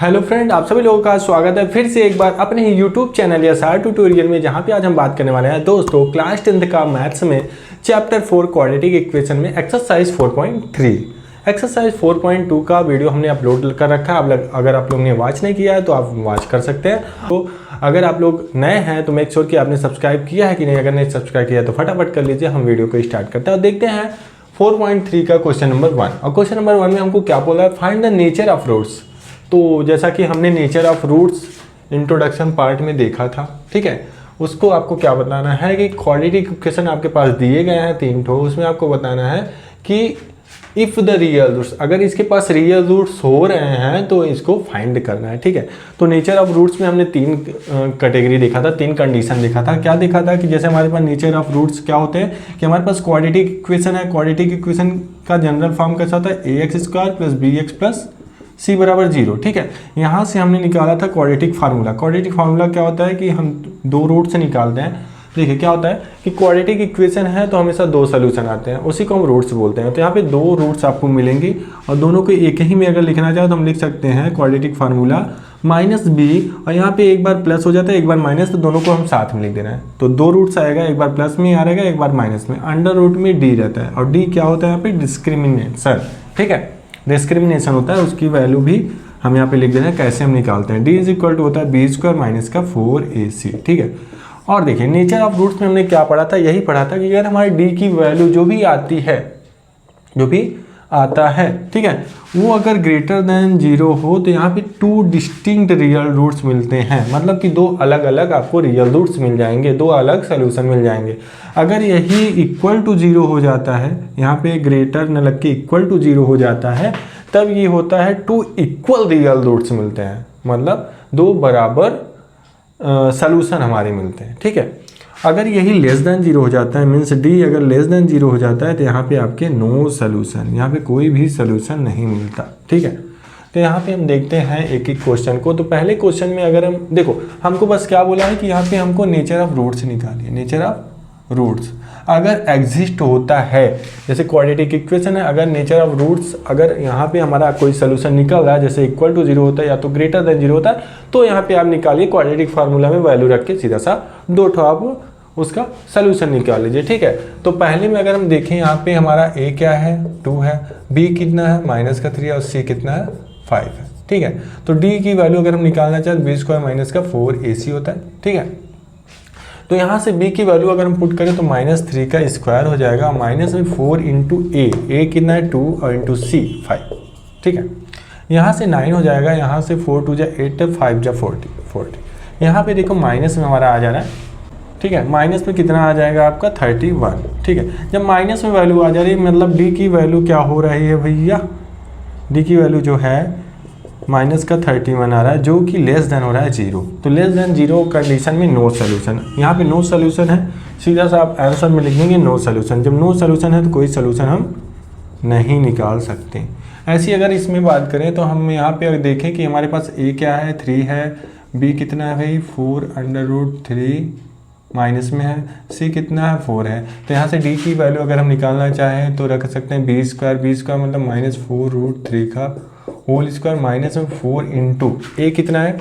Hello friend, आप सभी लोगों का स्वागत है फिर से एक बार अपने ही यूट्यूब चैनल या सार ट्यूटोरियल में, जहां पे आज हम बात करने वाले हैं दोस्तों क्लास 10th का मैथ्स में चैप्टर 4 क्वाड्रेटिक इक्वेशन में एक्सरसाइज 4.3। एक्सरसाइज 4.2 का वीडियो हमने अपलोड कर रखा है। अगर आप लोग ने वॉच नहीं किया है तो आप वॉच कर सकते हैं। तो अगर आप लोग नए हैं तो मेक श्योर कि आपने सब्सक्राइब किया है कि नहीं। अगर नहीं सब्सक्राइब किया है तो फटाफट कर लीजिए। हम वीडियो को स्टार्ट करते हैं और देखते हैं 4.3 का क्वेश्चन नंबर 1। और क्वेश्चन नंबर 1 में हमको क्या बोला है, find the nature of roots. तो जैसा कि हमने nature of roots introduction part में देखा था, ठीक है, उसको आपको क्या बताना है कि क्वाड्रेटिक इक्वेशन आपके पास दिए गए हैं 3 ठो, उसमें आपको बताना है कि इफ़ द रियल रूट्स, अगर इसके पास रियल रूट्स हो रहे हैं तो इसको फाइंड करना है, ठीक है। तो नेचर ऑफ रूट्स में हमने 3 कैटेगरी देखा था, 3 कंडीशन देखा था। क्या देखा था कि जैसे हमारे पास नेचर ऑफ रूट्स क्या होते हैं कि हमारे पास क्वाड्रेटिक इक्वेशन है। क्वाड्रेटिक इक्वेशन का जनरल फॉर्म कैसा होता है, ax² + bx + c = 0, ठीक है। यहाँ से हमने निकाला था क्वाड्रेटिक फार्मूला। क्वाड्रेटिक फार्मूला क्या होता है कि हम 2 रूट से निकालते हैं। देखिए क्या होता है कि क्वाड्रेटिक इक्वेशन है तो हमेशा 2 सोल्यूशन आते हैं, उसी को हम रूट्स बोलते हैं। तो यहाँ पे 2 रूट्स आपको मिलेंगी और दोनों को एक ही में अगर लिखना चाहे तो हम लिख सकते हैं क्वाड्रेटिक फार्मूला -b, और यहाँ पे एक बार प्लस हो जाता है एक बार माइनस, तो दोनों को हम साथ में लिख देना है। तो 2 रूट्स आएगा, एक बार प्लस में आ रहेगा एक बार माइनस में। अंडर रूट में d रहता है और d क्या होता है यहाँ पे, डिस्क्रिमिनेशन, ठीक है, डिस्क्रिमिनेशन होता है। उसकी वैल्यू भी हम यहाँ पे लिख देना है। कैसे हम निकालते हैं, d = होता है b² - 4ac, ठीक है। और देखिए नेचर ऑफ रूट्स में हमने क्या पढ़ा था, यही पढ़ा था कि अगर हमारे d की वैल्यू जो भी आता है, ठीक है, वो अगर ग्रेटर देन 0 हो तो यहाँ पे 2 डिस्टिंक्ट रियल रूट्स मिलते हैं। मतलब कि 2 अलग अलग आपको रियल रूट्स मिल जाएंगे, 2 अलग सोल्यूशन मिल जाएंगे। अगर यही इक्वल टू 0 हो जाता है, यहाँ पे ग्रेटर न लग के इक्वल टू 0 हो जाता है, तब ये होता है 2 इक्वल रियल रूट्स मिलते हैं। मतलब 2 बराबर सोल्यूशन हमारे मिलते हैं, ठीक है। अगर यही लेस देन 0 हो जाता है, मीन्स d अगर लेस देन 0 हो जाता है तो यहाँ पे आपके नो सोल्यूशन, यहाँ पे कोई भी सोल्यूशन नहीं मिलता, ठीक है। तो यहाँ पे हम देखते हैं एक एक क्वेश्चन को। तो पहले क्वेश्चन में अगर हम देखो, हमको बस क्या बोला है कि यहाँ पे हमको नेचर ऑफ रूट्स निकालिए। नेचर ऑफ रूट्स अगर एग्जिस्ट होता है, जैसे क्वाड्रेटिक इक्वेशन है, अगर नेचर ऑफ रूट्स अगर यहाँ पे हमारा कोई सोल्यूशन निकल रहा है, जैसे इक्वल टू 0 होता है या तो ग्रेटर देन 0 होता है, तो यहाँ पे आप निकालिए क्वाड्रेटिक फार्मूला में वैल्यू रख के सीधा सा 2 ठो आप उसका सोल्यूशन निकाल लीजिए, ठीक है। तो पहले में अगर हम देखें यहाँ पे हमारा a क्या है, 2 है, b कितना है -3 और c कितना है 5 है, ठीक है। तो d की वैल्यू अगर हम निकालना चाहें b² - 4ac होता है, ठीक है। तो यहाँ से b की वैल्यू अगर हम पुट करें तो -3 का स्क्वायर हो जाएगा, माइनस में 4 × a कितना है 2 और × c 5, ठीक है। यहाँ से 9 हो जाएगा, यहाँ से 4 × 2 = 8 5 × 40। यहाँ पे देखो माइनस में हमारा आ जा रहा है, ठीक है। माइनस में कितना आ जाएगा आपका 31, ठीक है। जब माइनस में वैल्यू आ जा रही है मतलब d की वैल्यू क्या हो रही है भैया, d की वैल्यू जो है -31 आ रहा है, जो कि लेस देन हो रहा है 0। तो लेस देन 0 कंडीशन में नो सोल्यूशन, यहाँ पे नो सोल्यूशन है, सीधा सा आप आंसर में लिख देंगे नो सोल्यूशन। जब नो सोल्यूशन है तो कोई सोल्यूशन हम नहीं निकाल सकते। ऐसी अगर इसमें बात करें तो हम यहाँ पे अगर देखें कि हमारे पास a क्या है 3 है, b कितना है भाई 4√3 माइनस में है, c कितना है 4 है। तो यहाँ से d की वैल्यू अगर हम निकालना चाहें तो रख सकते हैं b² मतलब -4√3 का होल स्क्वायर माइनस में 4 × a कितना है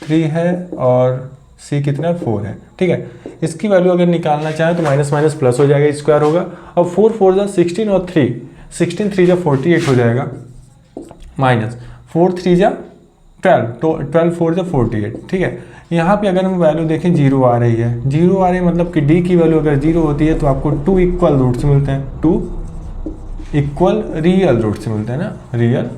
3 है और c कितना है 4 है, ठीक है। इसकी वैल्यू अगर निकालना चाहें तो माइनस माइनस प्लस हो जाएगा, स्क्वायर होगा और 4 4 जा 16 और 16 3 जा 48 हो जाएगा, माइनस 4 3 जा 12, तो 12 4 जा 48, ठीक है। यहाँ पे अगर हम वैल्यू देखें 0 आ रही है, 0 आ रही है मतलब कि d की वैल्यू अगर 0 होती है तो आपको 2 इक्वल रूट्स मिलते हैं, 2 इक्वल रियल रूट्स मिलते हैं ना, रियल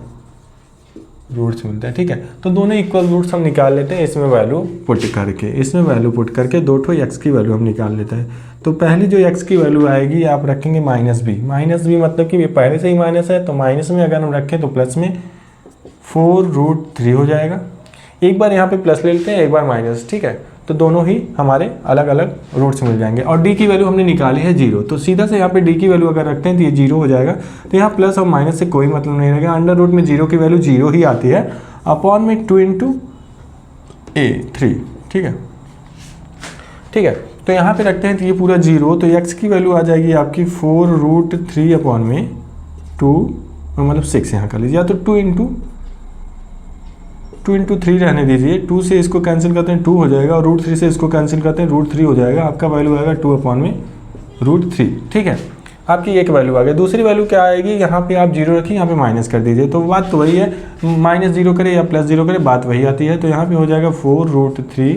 रूट्स मिलते हैं, ठीक है। तो दोनों इक्वल रूट्स हम निकाल लेते हैं इसमें वैल्यू पुट करके 2 ठो x की वैल्यू हम निकाल लेते हैं। तो पहली जो x की वैल्यू आएगी आप रखेंगे -b मतलब कि ये पहले से ही माइनस है, तो माइनस में अगर हम रखें तो प्लस में 4√3 हो जाएगा। एक बार यहाँ पे प्लस ले लेते हैं, एक बार माइनस, ठीक है। तो दोनों ही हमारे अलग अलग रूट्स मिल जाएंगे और d की वैल्यू हमने निकाली है 0, तो सीधा से यहाँ पे d की वैल्यू अगर रखते हैं तो ये 0 हो जाएगा। तो यहाँ प्लस और माइनस से कोई मतलब नहीं रहेगा, अंडर रूट में 0 की वैल्यू 0 ही आती है, अपॉन में 2 × a 3, ठीक है, ठीक है। तो यहाँ पे रखते हैं तो ये पूरा 0, तो x की वैल्यू आ जाएगी आपकी 4√3 अपॉन में 2 मतलब 6 यहाँ कर लीजिए, या तो 2 × 2 इंटू 3 रहने दीजिए, 2 से इसको कैंसिल करते हैं 2 हो जाएगा, और √3 से इसको कैंसिल करते हैं √3 हो जाएगा, आपका वैल्यू आएगा 2/√3। ठीक है, आपकी एक वैल्यू आ गई। दूसरी वैल्यू क्या आएगी, यहाँ पे आप 0 रखिए, यहाँ पे माइनस कर दीजिए, तो बात तो वही है, -0 करे या +0 करे बात वही आती है। तो यहाँ पे हो जाएगा 4√3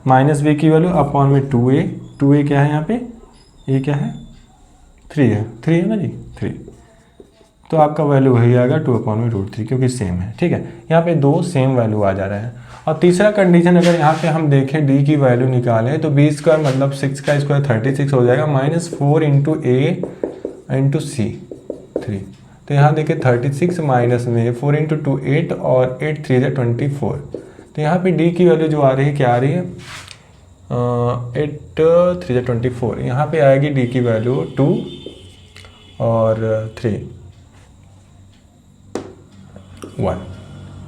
माइनस b की वैल्यू अपॉन में 2a। 2a क्या है यहाँ पे, a क्या है 3 है, 3 है ना जी 3, तो आपका वैल्यू वही आएगा 2/√3 क्योंकि सेम है। ठीक है, यहाँ पे दो सेम वैल्यू आ जा रहा है। और तीसरा कंडीशन अगर यहाँ पे हम देखें d की वैल्यू निकालें तो b² मतलब 6 का स्क्वायर 36 हो जाएगा, -4 इंटू a इंटू c 3। तो यहाँ देखिए 36 माइनस में 4 इंटू 2 8 और 8 3 24। तो यहाँ पे d की वैल्यू जो आ रही है क्या आ रही है, 8 3 24। यहाँ पे आएगी d की वैल्यू 2 और 3 1,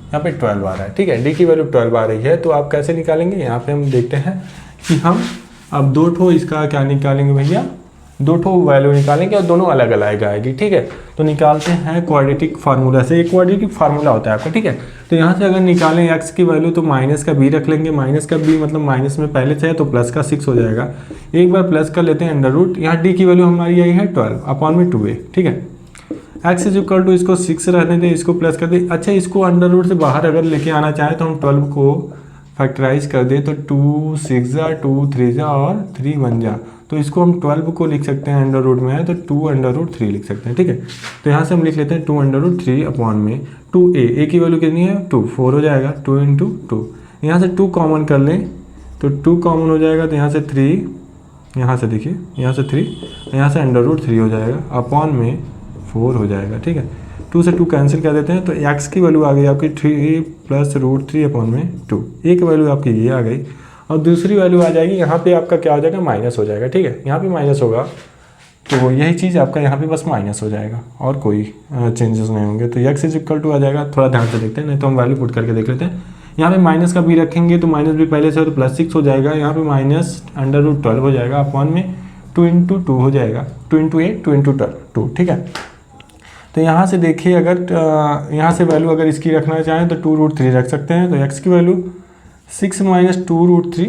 यहाँ पे 12 आ रहा है। ठीक है, डी की वैल्यू 12 आ रही है, तो आप कैसे निकालेंगे, यहाँ पे हम देखते हैं कि हम अब दो ठो इसका क्या निकालेंगे भैया, दो ठो वैल्यू निकालेंगे और दोनों अलग अलग आएगी। ठीक है, तो निकालते हैं क्वाड्रेटिक फार्मूला से। एक क्वाड्रेटिक फार्मूला होता है आपका। ठीक है, तो यहाँ से अगर निकालें x की वैल्यू तो माइनस का b रख लेंगे, माइनस का b मतलब माइनस में पहले से है तो प्लस का 6 हो जाएगा। एक बार प्लस कर लेते हैं अंडर रूट, यहाँ d की वैल्यू हमारी आई है 12 अपॉन में 2a। ठीक है, x इज इक्वल टू इसको 6 रहने दें, इसको प्लस कर दें। अच्छा, इसको अंडर रूट से बाहर अगर लेके आना चाहें तो हम 12 को फैक्टराइज कर दें, तो 2 6 जा 2 3 जा और 3 1 जा, तो इसको हम 12 को लिख सकते हैं, अंडर रूट में है तो 2√3 लिख सकते हैं। ठीक है, तो यहाँ से हम लिख लेते हैं 2√3 अपॉन में 2a की वैल्यू कितनी है 2, 4 हो जाएगा, 2 इंटू 2। यहाँ से 2 कॉमन कर लें तो 2 कॉमन हो जाएगा, तो यहाँ से 3, यहाँ से देखिए यहाँ से 3, यहाँ से अंडर रूट 3 हो जाएगा अपॉन में 4 हो जाएगा। ठीक है, 2 से 2 कैंसिल कर देते हैं, तो x की वैल्यू आ गई आपकी 3 + √3 अपॉन में 2। एक वैल्यू आपकी ये आ गई, और दूसरी वैल्यू आ जाएगी यहाँ पे आपका क्या हो जाएगा, माइनस हो जाएगा। ठीक है, यहाँ पे माइनस होगा तो यही चीज़ आपका यहाँ पे बस माइनस हो जाएगा और कोई चेंजेस नहीं होंगे। तो x इज इक्वल टू आ जाएगा, थोड़ा ध्यान से देखते हैं, नहीं तो हम वैल्यू पुट करके देख लेते हैं। यहाँ पे माइनस का b रखेंगे तो माइनस b पहले से हो तो +6 हो जाएगा, यहाँ पे -√12 हो जाएगा अपॉन में 2 इंटू 2 हो जाएगा, 2 इंटू 8 2 इंटू 12 2। ठीक है, तो यहाँ से देखिए अगर यहाँ से वैल्यू अगर इसकी रखना चाहें तो 2√3 रख सकते हैं, तो x की वैल्यू 6 - 2√3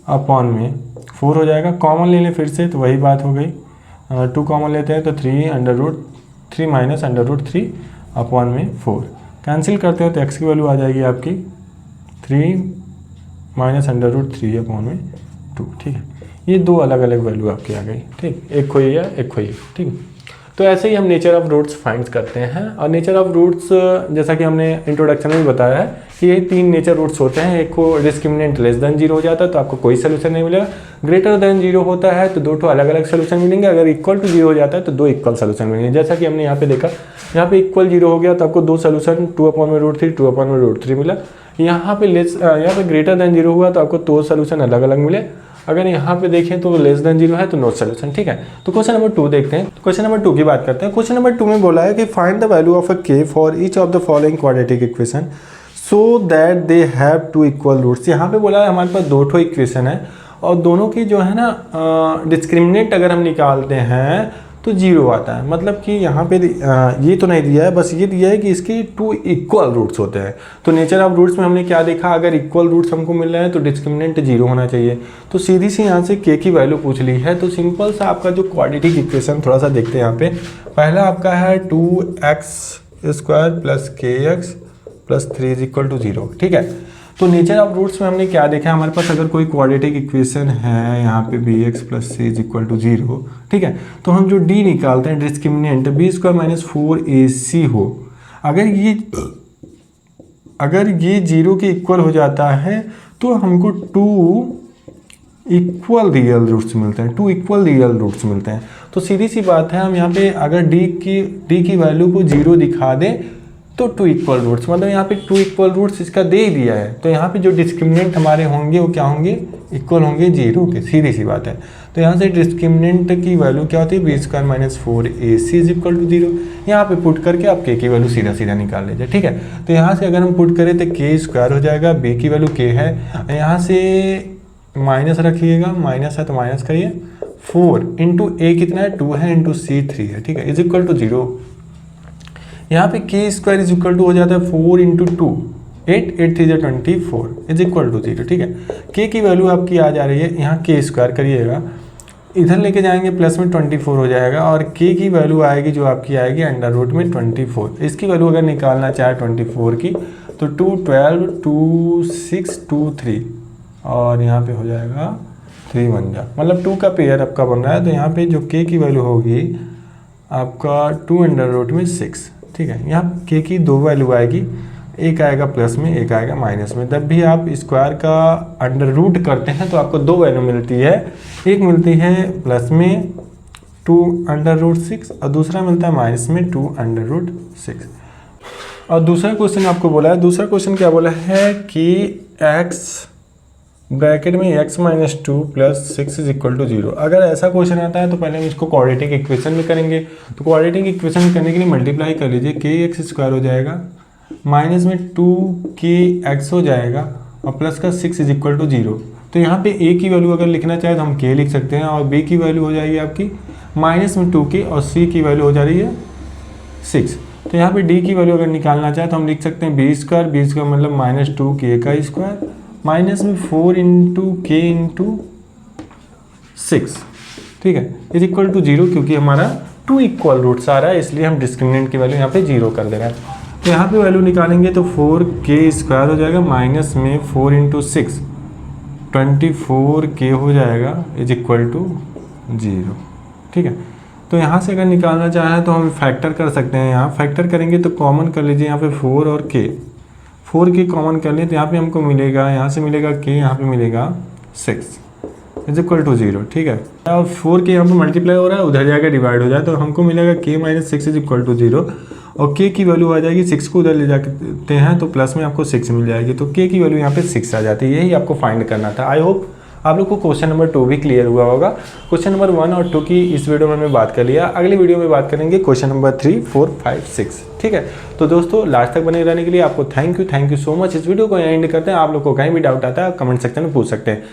अपॉन में 4 हो जाएगा। कॉमन ले लें फिर से तो वही बात हो गई, 2 कॉमन लेते हैं तो 3 माइनस √3 अपॉन में 4 कैंसिल करते हैं, तो x की वैल्यू आ जाएगी आपकी 3 माइनस √3 अपॉन में 2। ठीक है, ये दो अलग अलग वैल्यू आपकी आ गई। ठीक, एक खोई है एक खोई। ठीक, तो ऐसे ही हम नेचर ऑफ रूट्स फाइंड करते हैं। और नेचर ऑफ रूट्स जैसा कि हमने इंट्रोडक्शन में भी बताया है कि ये 3 नेचर रूट्स होते हैं। एक को डिस्क्रिमिनेंट <0 हो जाता है तो आपको कोई सोल्यूशन नहीं मिलेगा, >0 होता है तो 2 अलग अलग सोल्यूशन मिलेंगे, अगर इक्वल टू 0 हो जाता है तो 2 इक्वल सोल्यूशन मिलेंगे। जैसा कि हमने यहाँ पे देखा, यहाँ पे इक्वल 0 हो गया तो आपको 2 सोल्यूशन 2/√3 2/√3 मिला। यहाँ पे >0 हुआ तो आपको 2 सोल्यूशन अलग अलग मिले। अगर यहाँ पे देखें तो <0 है तो नो सोल्यूशन। ठीक है, तो क्वेश्चन नंबर 2 देखते हैं। क्वेश्चन नंबर 2 की बात करते हैं। क्वेश्चन नंबर 2 में बोला है कि find the value of a k for each of the following quadratic equation so that they have 2 equal roots. यहाँ पे बोला है हमारे पास 2 ठो इक्वेशन है और दोनों की जो है ना डिस्क्रिमिनेंट अगर हम निकालते हैं तो 0 आता है। मतलब कि यहाँ पे ये तो नहीं दिया है, बस ये दिया है कि इसके 2 इक्वल रूट्स होते हैं। तो नेचर ऑफ रूट्स में हमने क्या देखा, अगर इक्वल रूट्स हमको मिल रहे हैं तो डिस्क्रिमिनेंट 0 होना चाहिए। तो सीधी सी यहाँ से k की वैल्यू पूछ ली है, तो सिंपल सा आपका जो क्वाड्रेटिक इक्वेशन थोड़ा सा देखते हैं यहाँ पे। पहला आपका है 2x² + kx + 3 = 0। ठीक है, तो नेचर ऑफ रूट्स में हमने क्या देखा, हमारे पास अगर कोई क्वाड्रेटिक इक्वेशन है यहाँ पे bx + c = 0। ठीक है, तो हम जो d निकालते हैं डिस्क्रिमिनेंट b² - 4ac हो, अगर ये 0 के इक्वल हो जाता है तो हमको 2 इक्वल रियल रूट्स मिलते हैं, 2 इक्वल रियल रूट्स मिलते हैं। तो सीधी सी बात है, हम यहाँ पे अगर d की वैल्यू को 0 दिखा दें तो 2 इक्वल रूट्स, मतलब यहाँ पे 2 इक्वल रूट्स इसका दे ही दिया है। तो यहाँ पे जो डिस्क्रिमिनेंट हमारे होंगे वो क्या होंगे, इक्वल होंगे 0 के, सीधी सी बात है। तो यहाँ से डिस्क्रिमिनेंट की वैल्यू क्या होती है, b² - 4ac = 0। यहाँ पे पुट करके आप k की वैल्यू सीधा सीधा निकाल लीजिए। ठीक है, तो यहाँ से अगर हम पुट करें तो k² हो जाएगा, b की वैल्यू k है, यहाँ से माइनस रखिएगा, माइनस है तो माइनस करिए, 4 इंटू a कितना है 2 है, इंटू c 3 है। ठीक है, = 0। यहाँ पे k² = हो जाता है 4 इंटू 2, 8 8 3 24 इज इक्वल टू 0। ठीक है, के की वैल्यू आपकी आ जा रही है, यहाँ के स्क्वायर करिएगा, इधर लेके जाएंगे प्लस में 24 हो जाएगा, और के की वैल्यू आएगी जो आपकी आएगी अंडर रूट में 24। इसकी वैल्यू अगर निकालना चाहे 24 की तो 2 12 2 6 2 3 और यहाँ पे हो जाएगा 3 बन जा, मतलब 2 का पेयर आपका बन रहा है। तो यहाँ पे जो के की वैल्यू होगी आपका 2 अंडर रूट में 6। ठीक है, यहाँ के की दो वैल्यू आएगी, एक आएगा प्लस में, एक आएगा माइनस में। जब भी आप स्क्वायर का अंडर रूट करते हैं तो आपको दो वैल्यू मिलती है, एक मिलती है प्लस में 2 अंडर रूट 6 और दूसरा मिलता है माइनस में 2 अंडर रूट 6। और दूसरा क्वेश्चन आपको बोला है, दूसरा क्वेश्चन क्या बोला है कि x ब्रैकेट में x minus 2 plus 6 is equal to 0। अगर ऐसा क्वेश्चन आता है तो पहले हम इसको क्वाड्रेटिक इक्वेशन में करेंगे। तो क्वाड्रेटिक इक्वेशन करने के लिए मल्टीप्लाई कर लीजिए, के एक्स स्क्वायर हो जाएगा, माइनस में 2kx हो जाएगा और प्लस का 6 इज इक्वल टू 0। तो यहाँ पे a की वैल्यू अगर लिखना चाहे तो हम k लिख सकते हैं, और b की वैल्यू हो जाएगी आपकी माइनस में 2k और c की वैल्यू हो जा रही है 6। तो यहाँ पे d की वैल्यू अगर निकालना चाहे तो हम लिख सकते हैं b स्क्वायर मतलब माइनस 2k का स्क्वायर माइनस में 4 इंटू के इंटू 6। ठीक है, इज इक्वल टू 0, क्योंकि हमारा 2 इक्वल रूट्स आ रहा है इसलिए हम डिस्क्रिमिनेंट की वैल्यू यहाँ पे 0 कर दे रहे हैं। तो यहाँ पे वैल्यू निकालेंगे तो 4k स्क्वायर हो जाएगा माइनस में 4 इंटू 6 24k हो जाएगा इज इक्वल टू 0। ठीक है, तो यहाँ से अगर निकालना चाहें तो हम फैक्टर कर सकते हैं। यहाँ फैक्टर करेंगे तो कॉमन कर लीजिए, यहाँ पे 4 और k, 4k कॉमन कर लिए तो यहाँ पे हमको मिलेगा, यहाँ से मिलेगा k, यहाँ पे मिलेगा 6 इज इक्वल टू 0। ठीक है, और 4k यहाँ पे मल्टीप्लाई हो रहा है, उधर जाकर डिवाइड हो जाए तो हमको मिलेगा k minus 6 is equal to 0, और k की वैल्यू आ जाएगी 6 को उधर ले जाते हैं तो प्लस में आपको 6 मिल जाएगी। तो k की वैल्यू यहाँ पे 6 आ जाती है। यही आपको फाइंड करना था। आई होप आप लोग को क्वेश्चन नंबर 2 भी क्लियर हुआ होगा। क्वेश्चन नंबर 1 और 2 की इस वीडियो में हमने बात कर लिया, अगली वीडियो में बात करेंगे क्वेश्चन नंबर 3 4 5 6। ठीक है, तो दोस्तों लास्ट तक बने रहने के लिए आपको थैंक यू सो मच। इस वीडियो को एंड करते हैं। आप लोग को कहीं भी डाउट आता है कमेंट सेक्शन में पूछ सकते हैं।